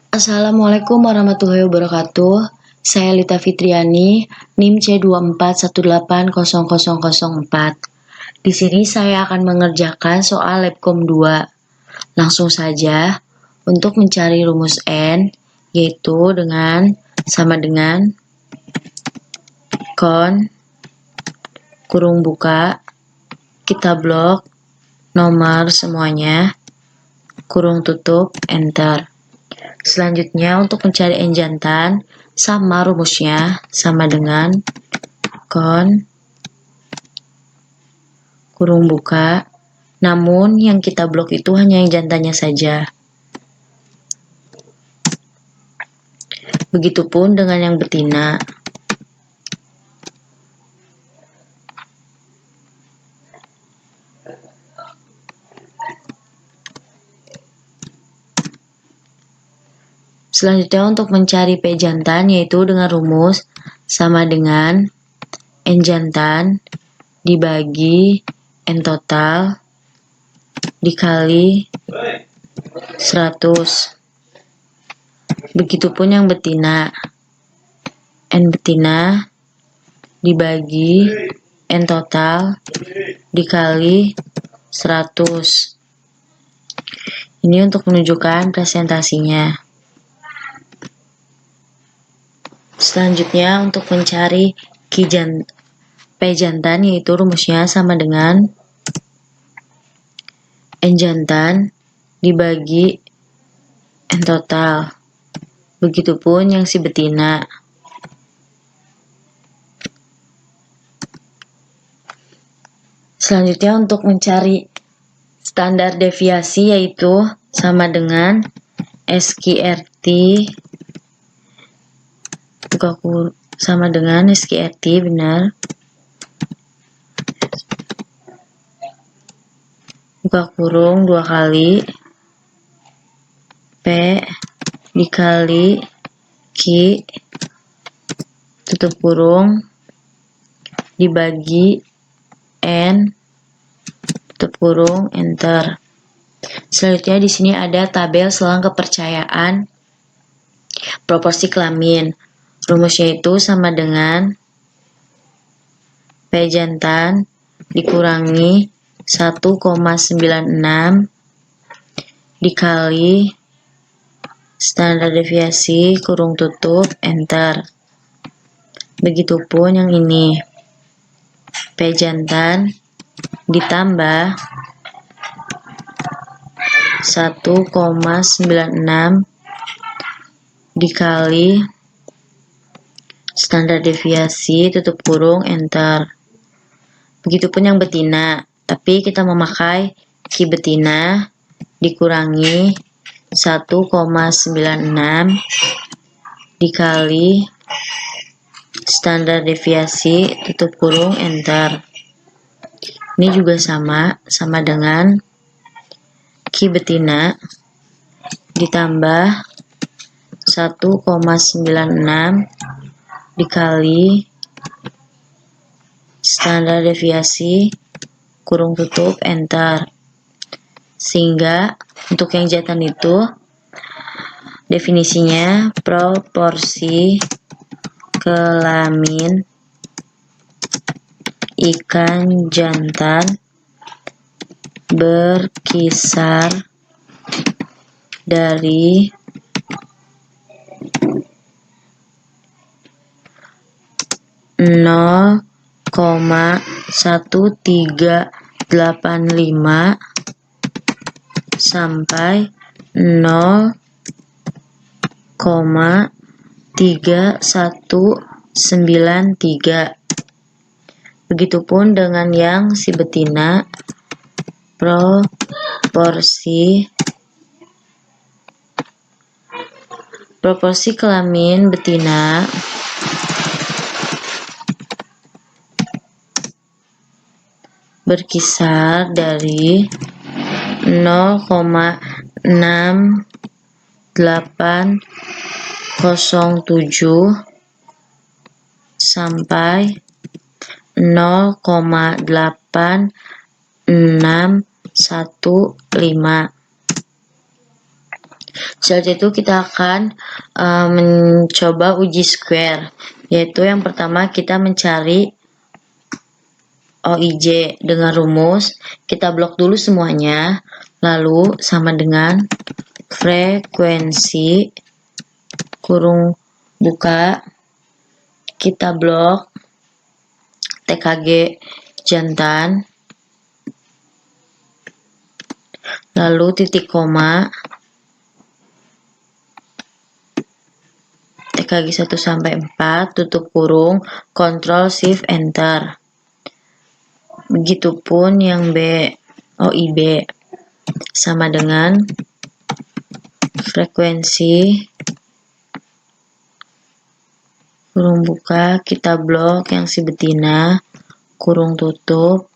Assalamualaikum warahmatullahi wabarakatuh. Saya Lita Fitriani, NIM C24180004. Di sini saya akan mengerjakan soal Labcom 2. Langsung saja untuk mencari rumus N, yaitu sama dengan kon kurung buka, kita blok nomor semuanya, kurung tutup, enter. Selanjutnya untuk mencari N jantan, sama rumusnya sama dengan kon kurung buka, namun yang kita blok itu hanya yang jantannya saja. Begitupun dengan yang betina. Selanjutnya untuk mencari P jantan, yaitu dengan rumus sama dengan N jantan dibagi N total dikali 100. Begitupun yang betina, N betina dibagi N total dikali 100. Ini untuk menunjukkan presentasinya. Selanjutnya untuk mencari P jantan, yaitu rumusnya sama dengan N jantan dibagi N total. Begitupun yang si betina. Selanjutnya untuk mencari standar deviasi, yaitu sama dengan SQRT sama dengan SQRT, benar, buka kurung 2 kali P dikali Q tutup kurung dibagi N tutup kurung, enter. Selanjutnya di sini ada tabel selang kepercayaan proporsi kelamin. Rumusnya itu sama dengan P jantan dikurangi 1,96 dikali standar deviasi kurung tutup, enter. Begitupun yang ini, P jantan ditambah 1,96 dikali standar deviasi tutup kurung, enter. Begitupun yang betina, tapi kita memakai Q betina dikurangi 1,96 dikali standar deviasi tutup kurung, enter. Ini juga sama dengan Q betina ditambah 1,96 dikali standar deviasi kurung tutup, enter. Sehingga untuk yang jantan itu definisinya proporsi kelamin ikan jantan berkisar dari 0,1385 sampai 0,3193. Begitupun dengan yang si betina, proporsi kelamin betina berkisar dari 0,6807 sampai 0,8615. Setelah itu kita akan mencoba uji square, yaitu yang pertama kita mencari OIJ dengan rumus, kita blok dulu semuanya, lalu sama dengan frekuensi kurung buka, kita blok TKG jantan, lalu titik koma, TKG 1 sampai 4, tutup kurung, Ctrl Shift Enter. Begitupun yang OIB sama dengan frekuensi kurung buka, kita blok yang si betina, kurung tutup,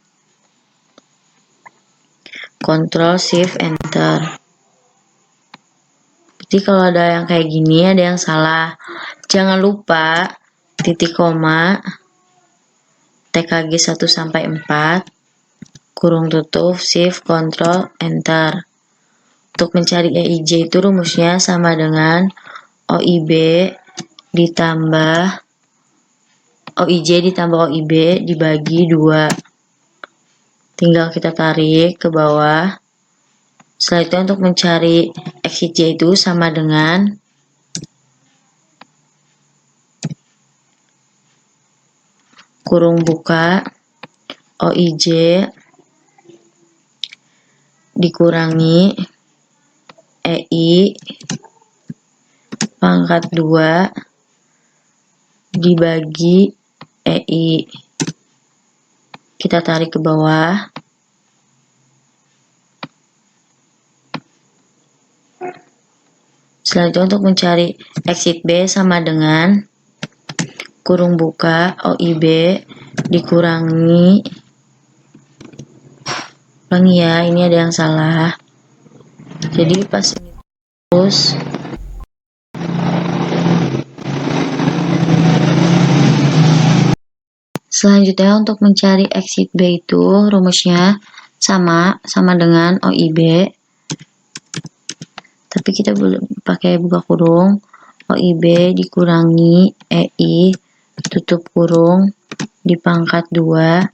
Ctrl Shift Enter. Jadi kalau ada yang kayak gini, ada yang salah. Jangan lupa titik koma, TKG 1 sampai 4, kurung tutup, Shift, Ctrl, Enter. Untuk mencari EIJ itu rumusnya sama dengan OIB ditambah OIJ ditambah OIB dibagi 2. Tinggal kita tarik ke bawah. Setelah itu untuk mencari exit J itu sama dengan kurung buka OIJ dikurangi EI pangkat 2 dibagi EI. Kita tarik ke bawah. Setelah itu untuk mencari exit B sama dengan kurung buka OIB dikurangi, ya, ini ada yang salah. Jadi pas ini terus selanjutnya untuk mencari exit B itu rumusnya sama dengan OIB, tapi kita belum pakai buka kurung, OIB dikurangi EI tutup kurung dipangkat 2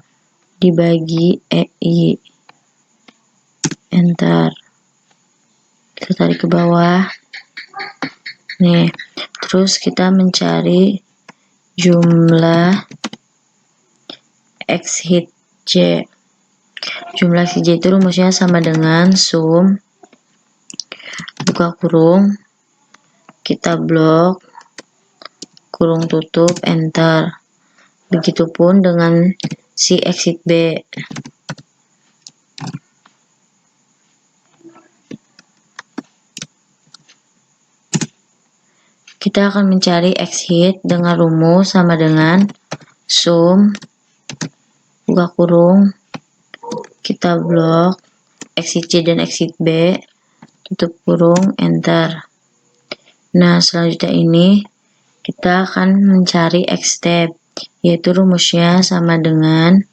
dibagi EI. Enter. Kita tarik ke bawah. Nih, terus kita mencari jumlah exit J. Jumlah exit J itu rumusnya sama dengan sum buka kurung, kita blok, kurung tutup, enter. Begitupun dengan si exit B. Kita akan mencari exit dengan rumus sama dengan sum buka kurung, kita blok exit C dan exit B, tutup kurung, enter. Nah, selanjutnya ini kita akan mencari X-step, yaitu rumusnya sama dengan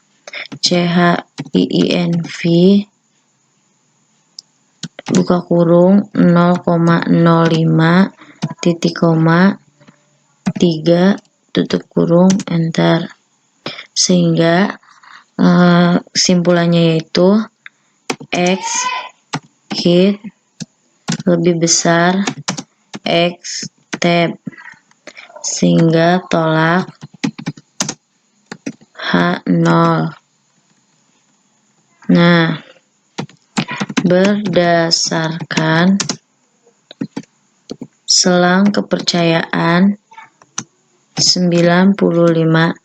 CHIINV buka kurung 0,05 titik koma 3 tutup kurung, enter. Sehingga kesimpulannya yaitu X hit lebih besar X tab, sehingga tolak H0. Nah, berdasarkan selang kepercayaan 95%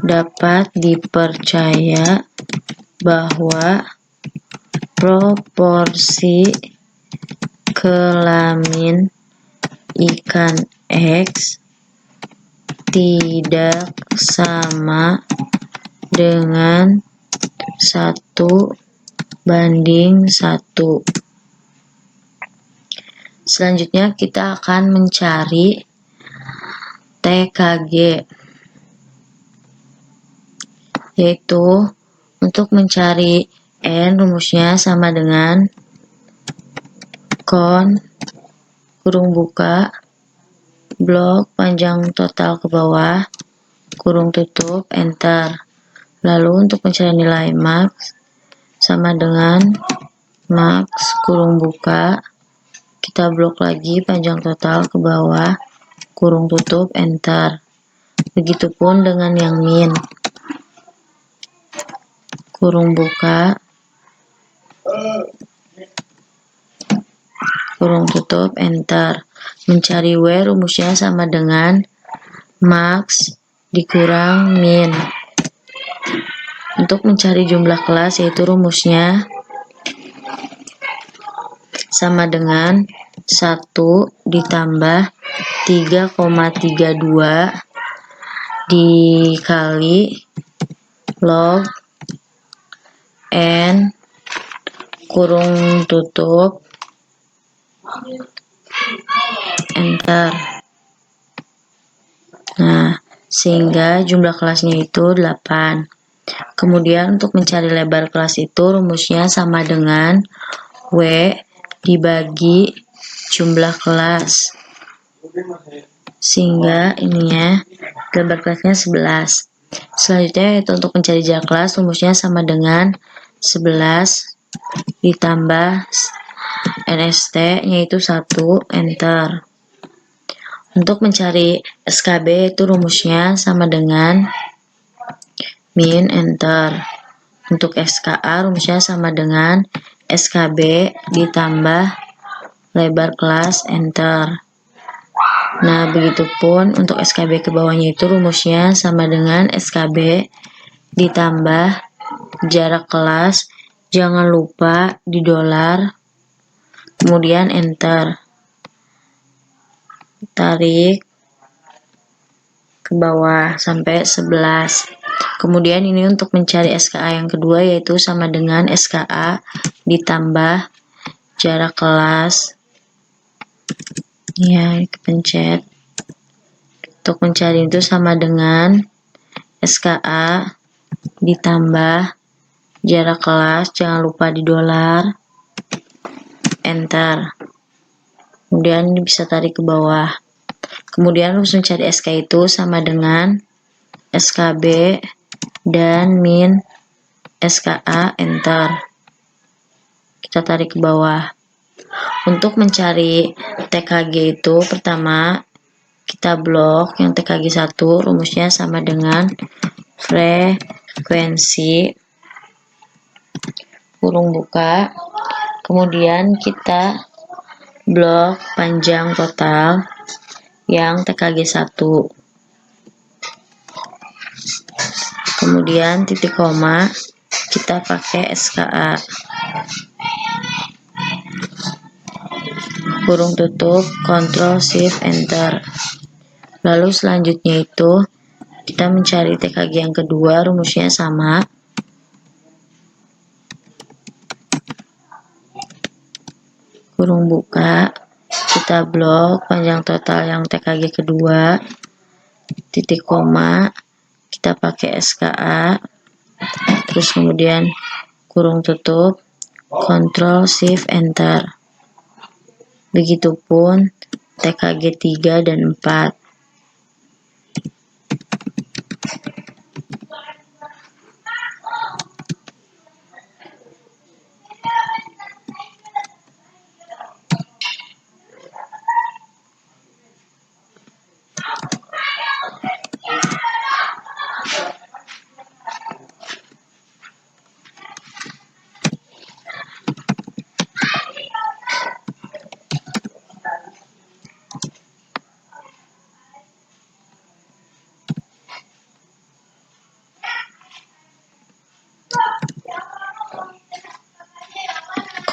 dapat dipercaya bahwa proporsi kelamin ikan X tidak sama dengan 1:1. Selanjutnya kita akan mencari TKG, yaitu untuk mencari N rumusnya sama dengan kon kurung buka blok panjang total ke bawah kurung tutup enter. Lalu untuk mencari nilai max sama dengan max kurung buka, kita blok lagi panjang total ke bawah kurung tutup enter. Begitupun dengan yang min, kurung buka kurung tutup enter. Mencari W rumusnya sama dengan max dikurang min. Untuk mencari jumlah kelas yaitu rumusnya sama dengan 1 ditambah 3,32 dikali log N kurung tutup enter. Nah, sehingga jumlah kelasnya itu 8. Kemudian untuk mencari lebar kelas itu rumusnya sama dengan W dibagi jumlah kelas. Sehingga ininya lebar kelasnya 11. Selanjutnya yaitu untuk mencari jarak kelas rumusnya sama dengan 11 ditambah NST yaitu 1 enter. Untuk mencari SKB itu rumusnya sama dengan min enter. Untuk SKA rumusnya sama dengan SKB ditambah lebar kelas enter. Nah, begitupun untuk SKB ke bawahnya itu rumusnya sama dengan SKB ditambah jarak kelas, jangan lupa di dolar, kemudian enter. Tarik ke bawah sampai 11. Kemudian ini untuk mencari SKA yang kedua yaitu sama dengan SKA ditambah jarak kelas. Ya, kepencet. Untuk mencari itu sama dengan SKA ditambah jarak kelas, jangan lupa di dolar, enter. Kemudian ini bisa tarik ke bawah. Kemudian harus mencari SK itu sama dengan SKB dan min SKA enter. Kita tarik ke bawah. Untuk mencari TKG itu pertama kita blok yang TKG 1 rumusnya sama dengan frekuensi kurung buka, kemudian kita blok panjang total yang TKG 1, kemudian titik koma kita pakai SKA kurung tutup Ctrl Shift Enter. Lalu selanjutnya itu kita mencari TKG yang kedua, rumusnya sama, kurung buka, kita blok panjang total yang TKG kedua, titik koma kita pakai SKA, terus kemudian kurung tutup Ctrl Shift Enter. Begitupun TKG 3 dan 4.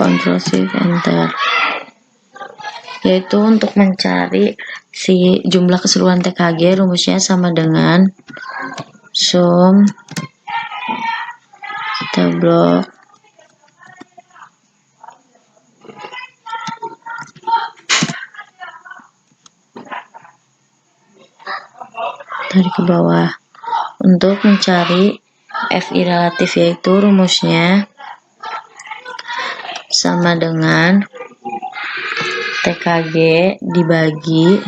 Ctrl Shift Enter, yaitu untuk mencari si jumlah keseluruhan TKG rumusnya sama dengan sum kita blok dari ke bawah. Untuk mencari FI relatif yaitu rumusnya sama dengan TKG dibagi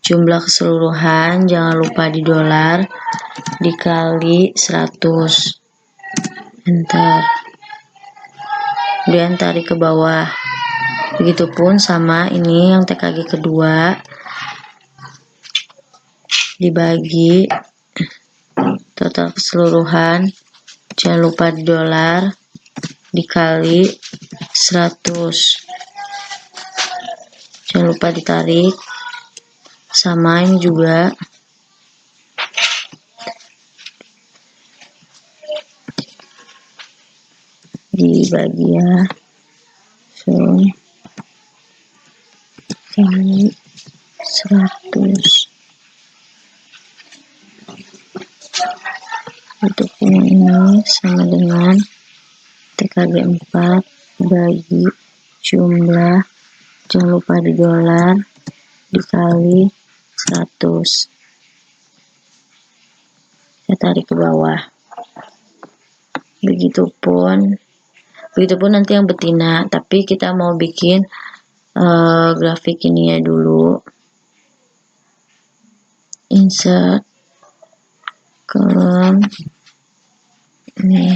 jumlah keseluruhan, jangan lupa di dolar, dikali 100. Enter. Kemudian tarik ke bawah. Begitupun sama ini yang TKG kedua, dibagi total keseluruhan, jangan lupa di dolar, dikali 100. Jangan lupa ditarik. Sama ini juga dibagi ya, kali 100. Untuk ini sama dengan TKG 4 bagi jumlah, jangan lupa di dolar, dikali 100. Saya tarik ke bawah. Begitupun nanti yang betina, tapi kita mau bikin grafik ini ya dulu. Insert kolom ini.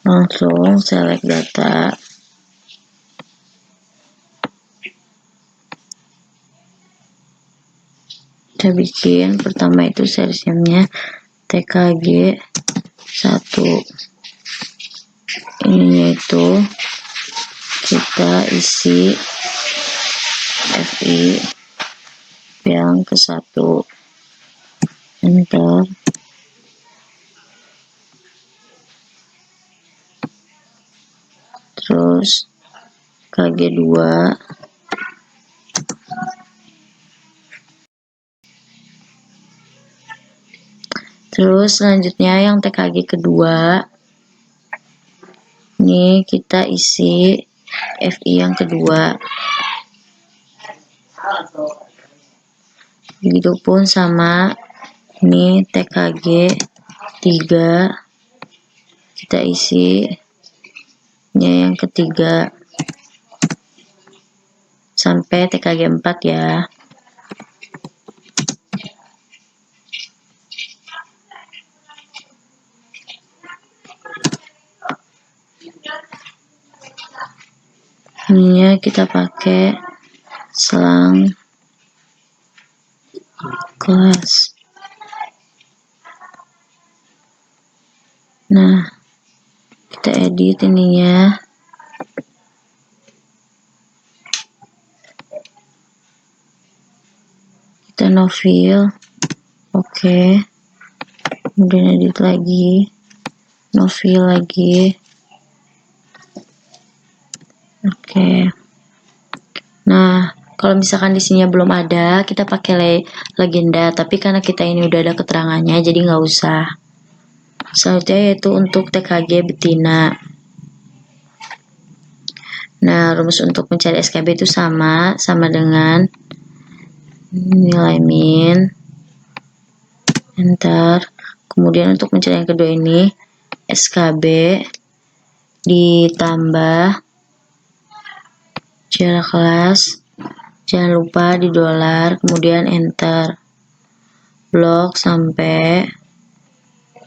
Langsung select data. Kita bikin pertama itu seriesnya TKG 1. Ininya itu kita isi FI yang ke 1. Enter. Terus KG2, terus selanjutnya yang TKG kedua, ini kita isi FI yang kedua. Begitupun sama ini TKG 3, kita isi yang ketiga sampai TKG 4 ya. Ininya kita pakai selang kelas. Nah, kita edit ininya. Kita no fill. Oke. Kemudian edit lagi. No fill lagi. Oke. Nah, kalau misalkan di sini belum ada, kita pakai legenda. Tapi karena kita ini udah ada keterangannya, jadi nggak usah. Selanjutnya yaitu untuk TKG betina. Nah, rumus untuk mencari SKB itu sama dengan nilai min, enter. Kemudian untuk mencari yang kedua ini SKB ditambah jarak kelas, jangan lupa di dolar, kemudian enter. Blok sampai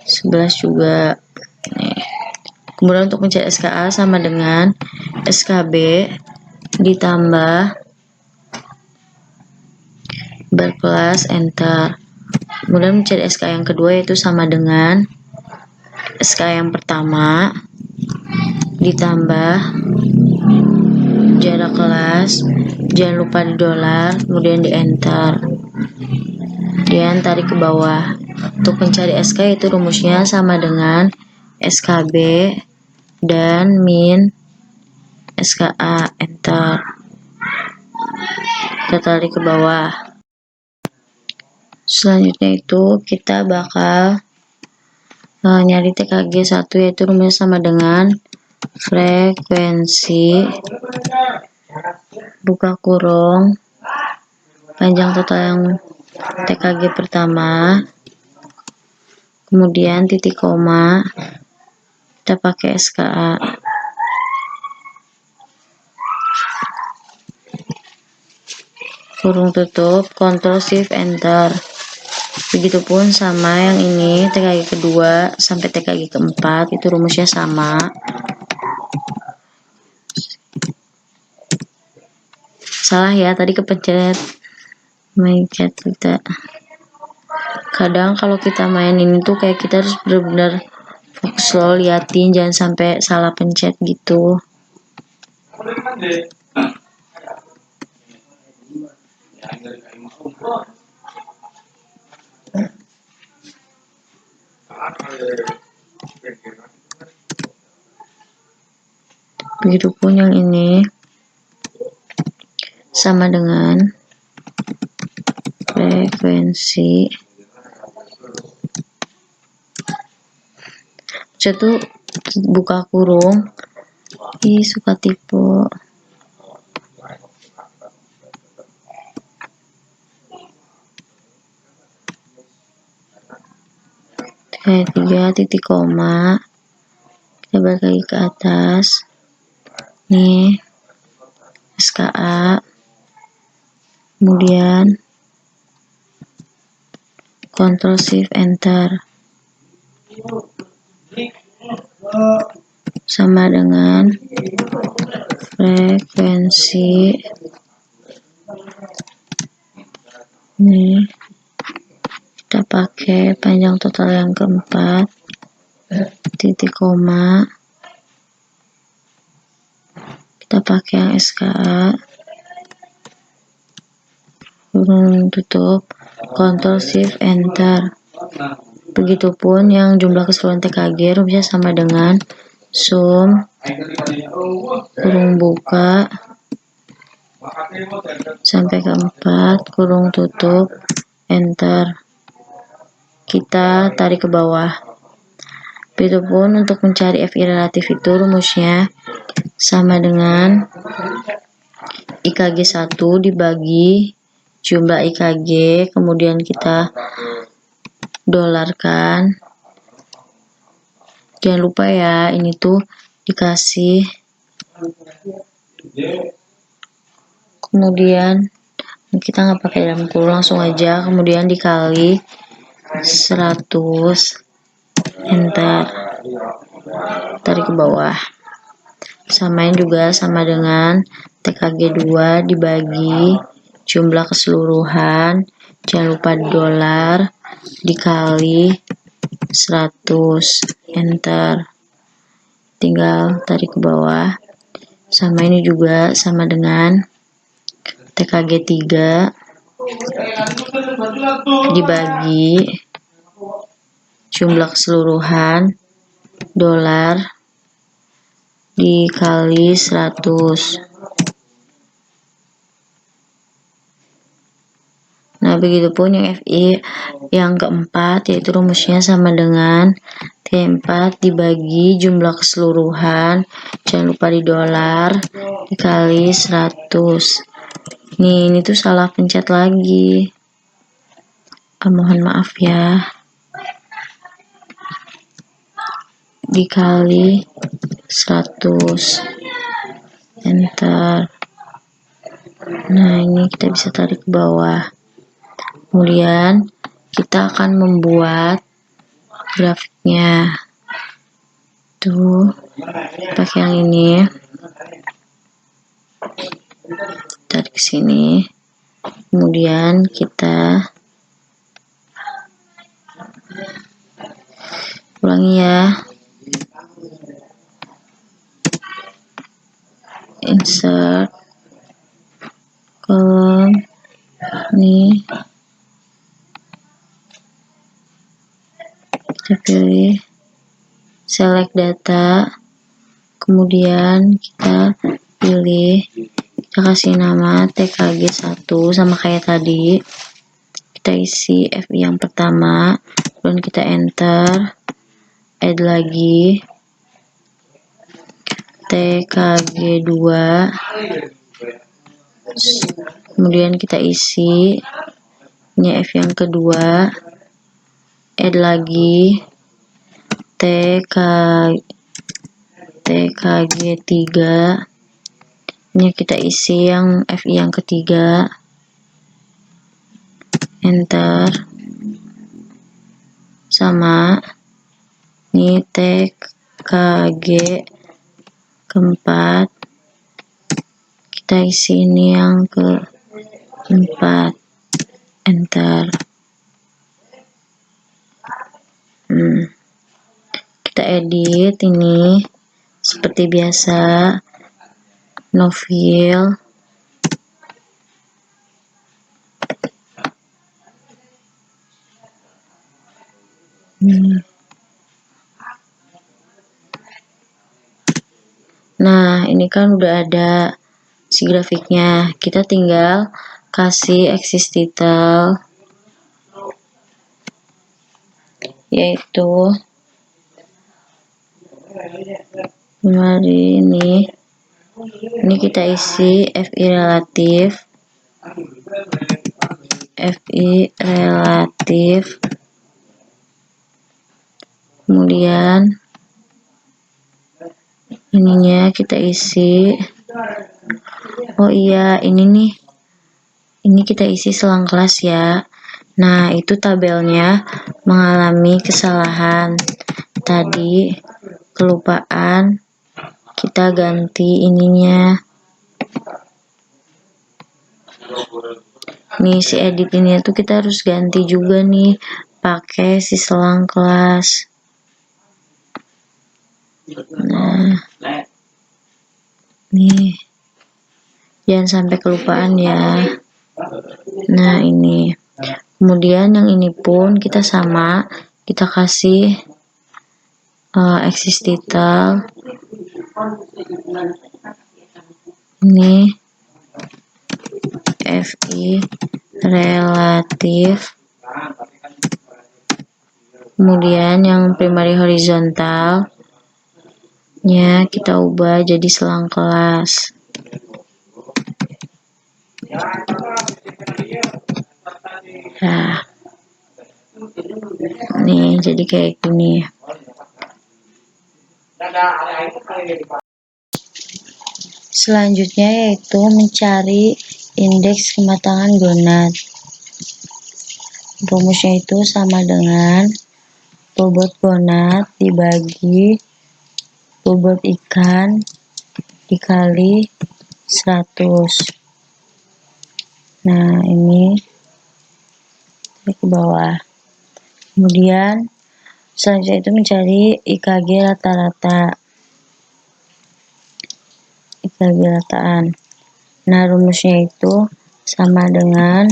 11 juga. Nih. Kemudian untuk mencari SKA sama dengan SKB ditambah berkelas, enter. Kemudian mencari SK yang kedua yaitu sama dengan SK yang pertama ditambah jarak kelas, jangan lupa di dolar, kemudian di enter. Kemudian tarik ke bawah. Untuk mencari SK itu rumusnya sama dengan SKB dan min SKA, enter. Kita tarik ke bawah. Selanjutnya itu kita bakal nyari TKG 1 yaitu rumusnya sama dengan frekuensi buka kurung panjang total yang TKG pertama, kemudian titik koma, kita pakai SKA. Kurung tutup, Ctrl Shift Enter. Begitupun sama yang ini, TKG kedua sampai TKG keempat, itu rumusnya sama. Salah ya, tadi kepencet mencet kita. Kadang kalau kita main ini tuh kayak kita harus benar-benar fokus loh, liatin jangan sampai salah pencet gitu. Begitupun yang ini sama dengan frekuensi. Saya tuh buka kurung, suka tipe. Kayak 3 titik koma, kita balik lagi ke atas nih, SKA, kemudian Ctrl Shift Enter, sama dengan frekuensi nih, kita pakai panjang total yang keempat, titik koma, kita pakai yang SKA, kurung tutup, Ctrl Shift Enter. Begitupun yang jumlah keseluruhan TKG rumusnya sama dengan sum kurung buka sampai keempat, kurung tutup, Enter. Kita tarik ke bawah. Begitupun untuk mencari FI relatif itu rumusnya sama dengan IKG 1 dibagi jumlah IKG, kemudian kita dolarkan. Jangan lupa ya, ini tuh dikasih, kemudian kita nggak pakai dalam kurung, langsung aja, kemudian dikali 100, Enter, tarik ke bawah. Samain juga sama dengan TKG 2 dibagi jumlah keseluruhan, jangan lupa dolar, dikali 100, Enter, tinggal tarik ke bawah. Sama ini juga sama dengan TKG 3 dibagi jumlah keseluruhan, dolar, dikali 100. Nah, begitupun yang FI yang keempat, yaitu rumusnya sama dengan T4 dibagi jumlah keseluruhan, jangan lupa di dolar, dikali 100. Nih, ini tuh salah pencet lagi. Mohon maaf ya. Dikali 100, Enter. Nah, ini kita bisa tarik ke bawah. Kemudian kita akan membuat grafiknya. Tuh, pakai yang ini. Tarik ke sini. Kemudian kita ulangi ya. Insert kolom ini, kita pilih select data, kemudian kita pilih, kita kasih nama TKG 1 sama kayak tadi, kita isi FI yang pertama, kemudian kita enter, add lagi, TKG2, kemudian kita isi ini F yang kedua, add lagi TKG3, ini kita isi yang FI yang ketiga, enter, sama ini TKG keempat, kita isi ini yang keempat, enter. Kita edit ini seperti biasa, no fill, nah ini kan udah ada si grafiknya, kita tinggal kasih axis title, yaitu mari ini kita isi FI relatif, kemudian ininya kita isi, oh iya ini nih, ini kita isi selang kelas ya. Nah itu tabelnya mengalami kesalahan, tadi kelupaan kita ganti ininya. Nih si edit ini tuh kita harus ganti juga nih pakai si selang kelas. Nah nih jangan sampai kelupaan ya. Nah ini kemudian yang ini pun kita sama, kita kasih axis title, ini FI relatif, kemudian yang primary horizontal nya kita ubah jadi selang kelas. Nah nih jadi kayak gini. Selanjutnya yaitu mencari indeks kematangan gonad. Rumusnya itu sama dengan bobot gonad dibagi bobot ikan dikali 100. Nah ini ke bawah. Kemudian selanjutnya itu mencari IKG rata-rata, IKG rataan. Nah rumusnya itu sama dengan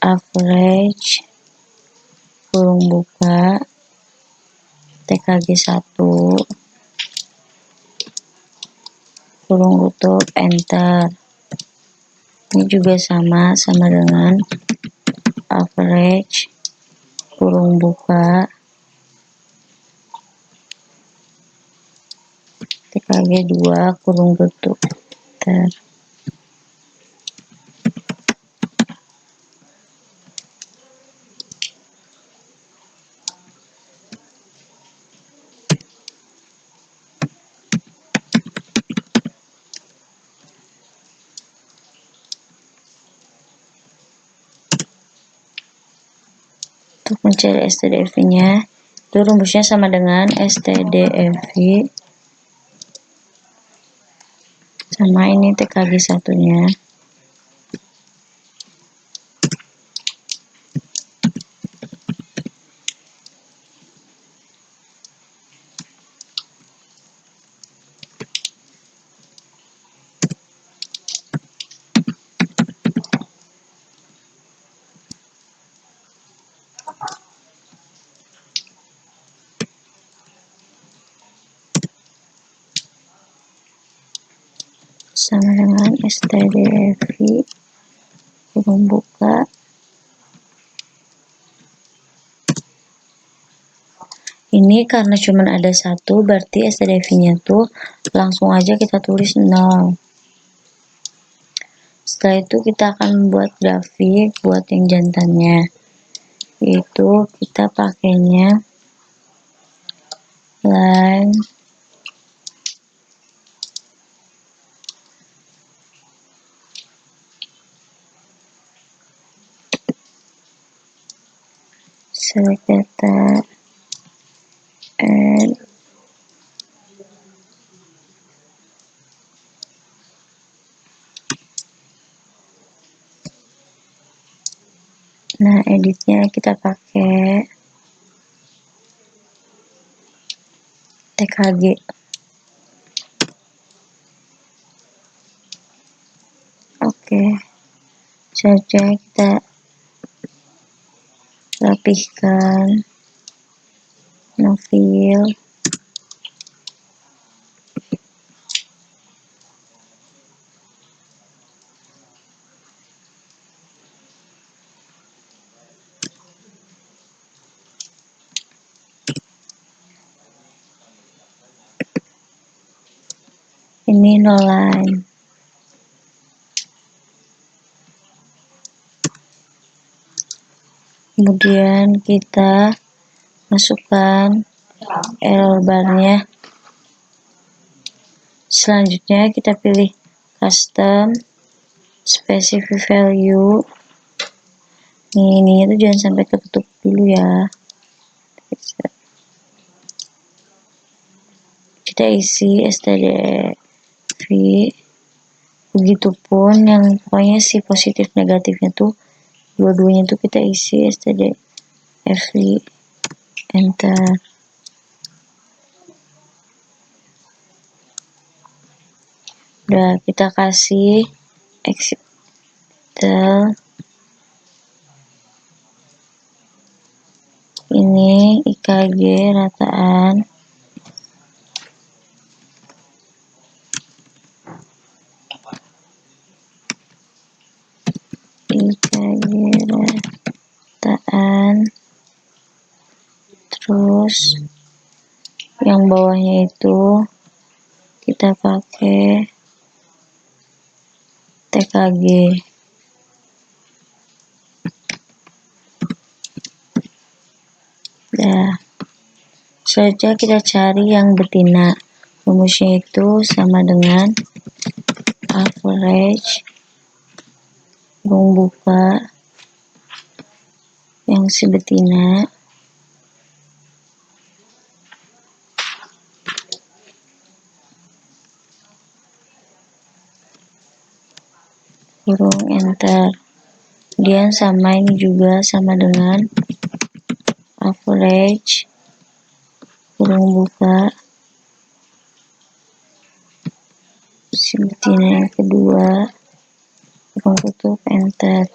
average kurung buka TKG 1 kurung tutup, enter. Ini juga sama dengan average kurung buka TKG 2 kurung tutup, enter. Untuk mencari STDFI-nya, itu rumusnya sama dengan STDFI sama ini TKG satunya. Sama dengan STDFI kurung buka Ini karena cuma ada satu, berarti STDV-nya tuh langsung aja kita tulis 0. Setelah itu kita akan membuat grafik buat yang jantannya, yaitu kita pakainya line select data and nah editnya kita pakai TKG. Oke, saja kita rapihkan novil. Ini no line. Kemudian kita masukkan error barnya. Selanjutnya kita pilih custom specific value. Ini tuh jangan sampai ketutup dulu ya. Kita isi stdv, begitupun yang pokoknya si positif negatifnya tuh dua-duanya tuh kita isi stdv, enter. Udah kita kasih Excel ini IKG rataan terus yang bawahnya itu kita pakai TKG. Nah, saja kita cari yang betina. Rumusnya itu sama dengan average buka yang si betina kurung enter. Kemudian sama ini juga sama dengan average kurung buka si betina yang kedua kurung tutup enter.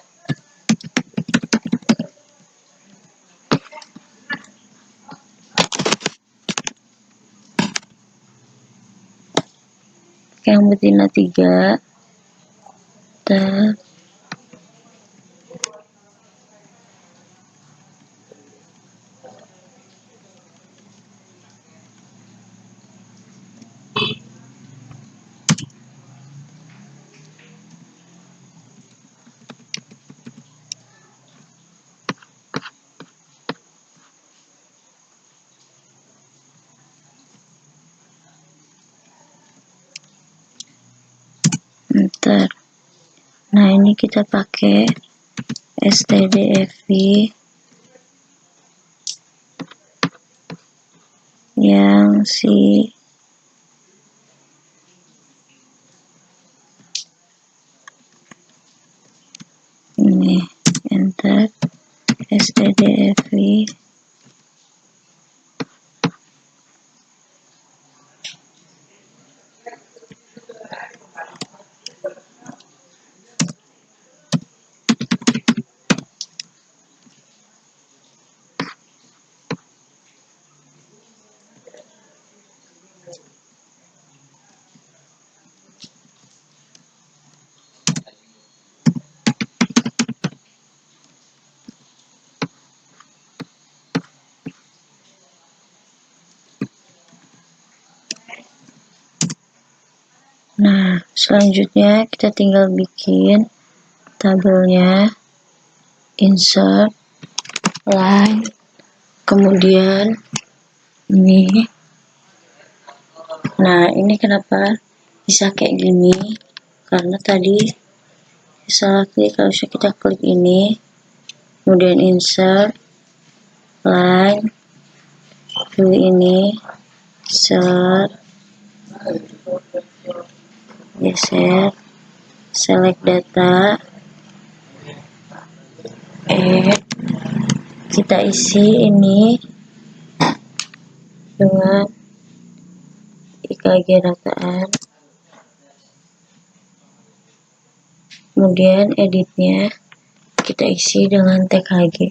Yang betina 3 tab enter. Nah ini kita pakai stdv yang si ini enter stdv Nah, selanjutnya kita tinggal bikin tabelnya, insert, line, kemudian ini. Nah, ini kenapa bisa kayak gini, karena tadi salah klik. Harusnya kita klik ini, kemudian insert, line, pilih ini, insert, geser, select data, add, kita isi ini dengan IKG rataan, kemudian editnya kita isi dengan TKG.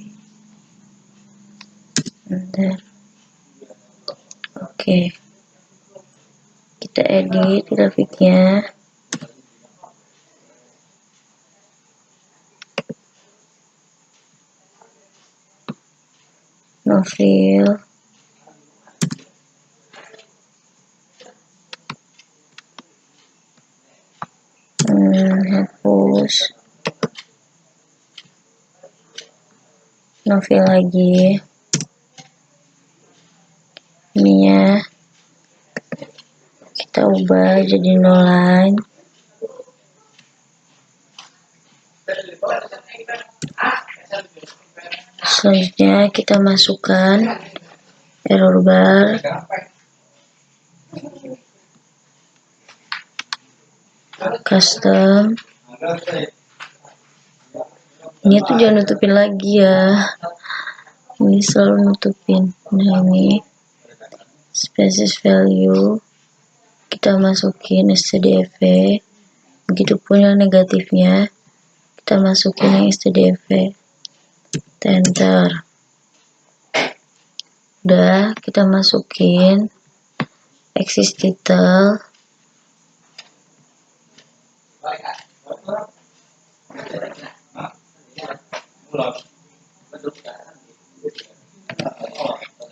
Bentar. Oke, kita edit grafiknya. No fill, hapus, no fill lagi. Ininya kita ubah jadi no line. Selanjutnya kita masukkan error bar, custom. Ini tuh jangan nutupin lagi ya, ini selalu nutupin. Nah, ini species value kita masukin stdv, begitupun yang negatifnya kita masukin yang stdv. Enter. Udah, kita masukin axis title,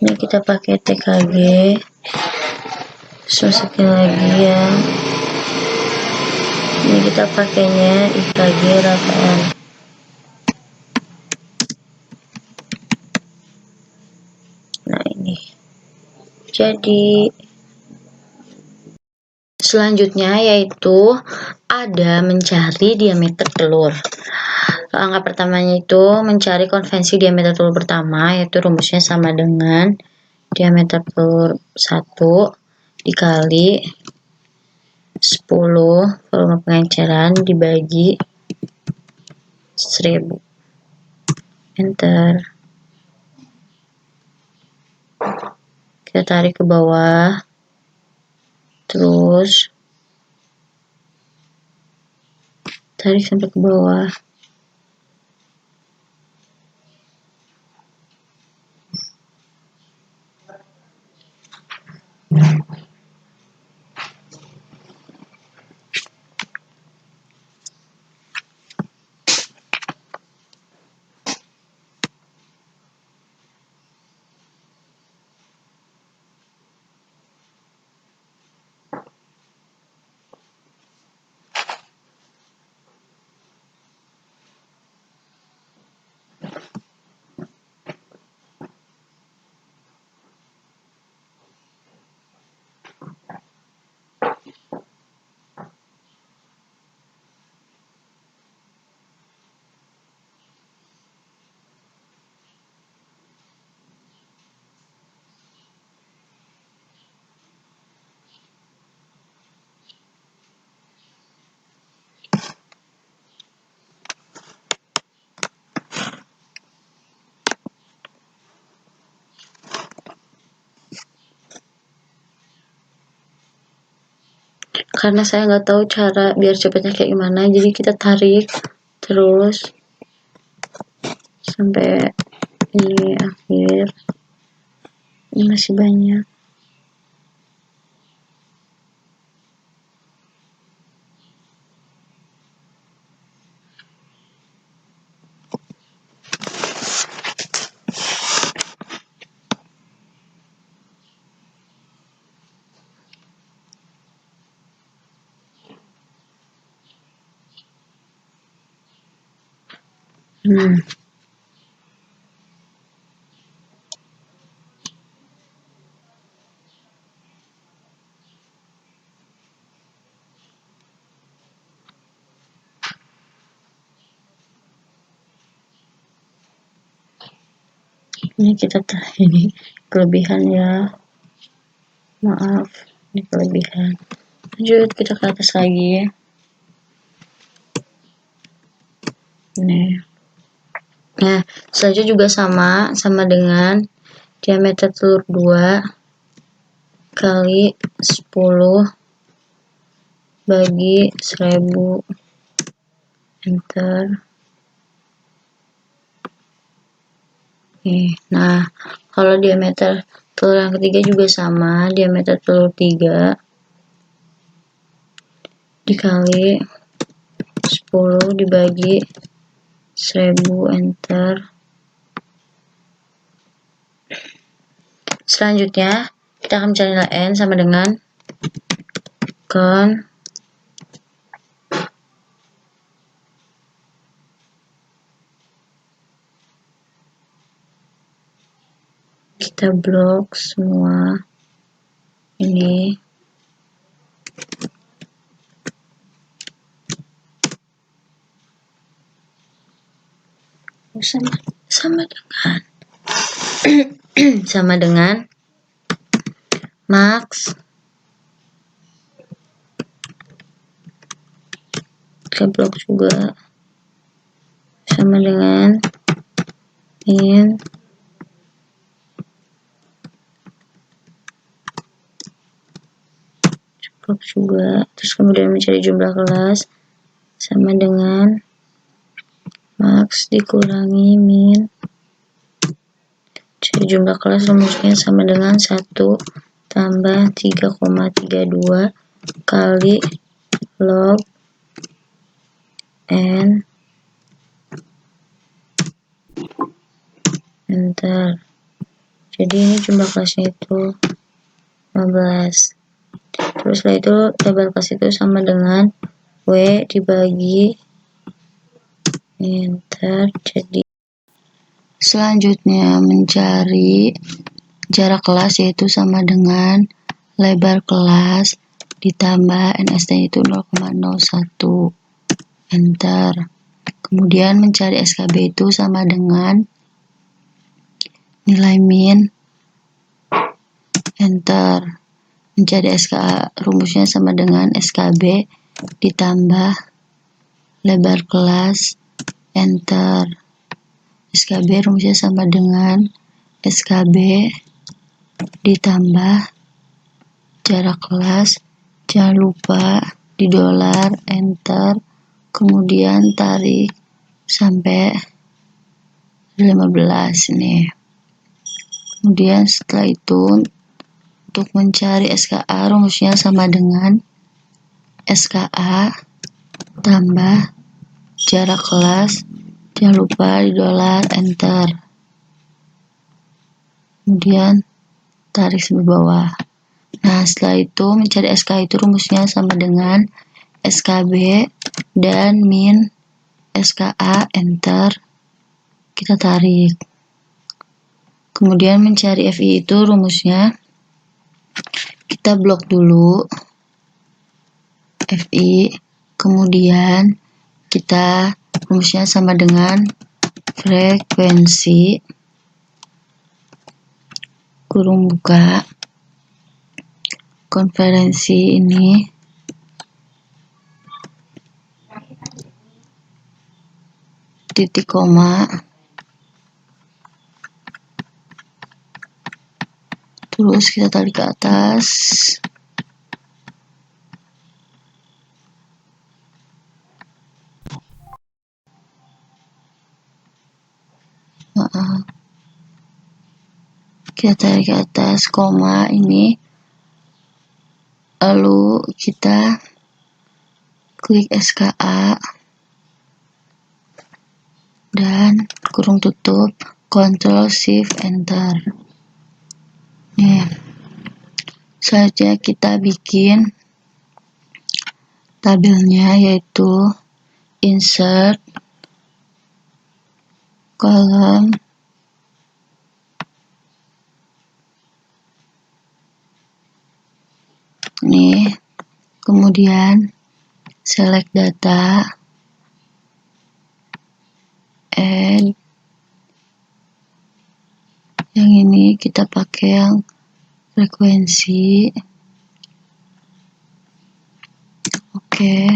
ini kita pakai TKG, terus masukin lagi ya, ini kita pakainya IKG rataan. Nah, ini jadi. Selanjutnya yaitu ada mencari diameter telur. Langkah pertamanya itu mencari konvensi diameter telur pertama, yaitu rumusnya sama dengan diameter telur 1 dikali 10 volume pengenceran dibagi 1000. Enter. Kita tarik ke bawah, terus tarik sampai ke bawah. Karena saya nggak tahu cara biar cepatnya kayak gimana, jadi kita tarik terus sampai ini akhir. Ini masih banyak. Ini kita ini kelebihan ya, maaf, ini kelebihan. Lanjut kita ke atas lagi. Nih. Nah, selanjutnya juga sama dengan diameter telur 2 kali 10 bagi 1000. Enter. Nah, kalau diameter telur yang ketiga juga sama, diameter telur 3 dikali 10 dibagi 1000. Enter. Selanjutnya kita akan mencari nilai n sama dengan kon kita blok semua ini sama dengan sama dengan max kita blok juga sama dengan min blok juga, terus kemudian mencari jumlah kelas sama dengan max dikurangi min. Jadi jumlah kelas rumusnya sama dengan 1 tambah 3,32 kali log n. Enter. Jadi ini jumlah kelasnya itu 15. Terus setelah itu label kelas itu sama dengan W dibagi enter. Jadi selanjutnya mencari jarak kelas yaitu sama dengan lebar kelas ditambah NST itu 0,01. Enter. Kemudian mencari SKB itu sama dengan nilai min. Enter. Mencari SKA rumusnya sama dengan SKB ditambah lebar kelas. Enter. SKB rumusnya sama dengan SKB ditambah jarak kelas. Jangan lupa di dolar. Enter. Kemudian tarik sampai 15 nih. Kemudian setelah itu untuk mencari SKA rumusnya sama dengan SKA tambah jarak kelas, jangan lupa di dolar. Enter. Kemudian tarik sampai bawah. Nah, setelah itu mencari SKA itu rumusnya sama dengan SKB dan min SKA. Enter. Kita tarik. Kemudian mencari FI itu rumusnya kita blok dulu FI, kemudian kita rumusnya sama dengan frekuensi kurung buka konferensi ini titik koma, terus kita tarik ke atas. Kita tarik ke atas koma ini, lalu kita klik SKA dan kurung tutup, Ctrl Shift Enter. Nih, selanjutnya kita bikin tabelnya yaitu insert kolom nih, kemudian select data, add, yang ini kita pakai yang frekuensi. Oke.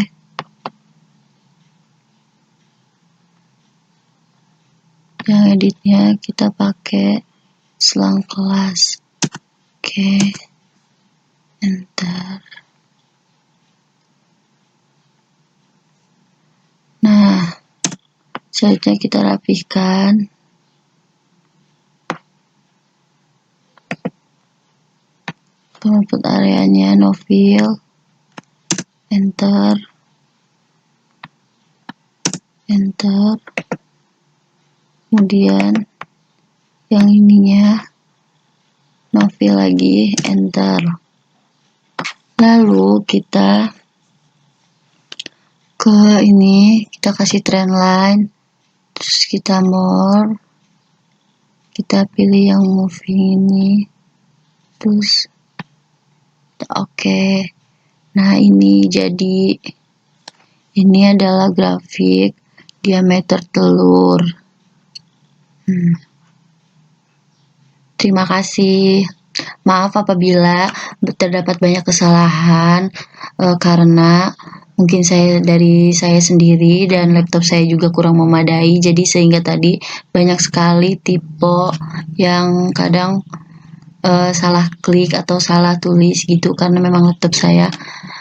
Yang editnya kita pakai selang kelas. Oke. Enter. Nah, selanjutnya kita rapihkan. Input areanya no fill. Enter. Enter. Kemudian yang ininya no fill lagi, enter. Lalu kita ke ini, kita kasih trend line, terus kita more, kita pilih yang moving ini, terus oke. Nah, ini jadi, ini adalah grafik diameter telur. Terima kasih. Maaf apabila terdapat banyak kesalahan karena mungkin dari saya sendiri dan laptop saya juga kurang memadai, jadi sehingga tadi banyak sekali tipe yang kadang salah klik atau salah tulis gitu karena memang laptop saya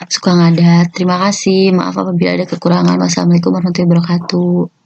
suka ngadat. Terima kasih. Maaf apabila ada kekurangan. Wassalamualaikum warahmatullahi wabarakatuh.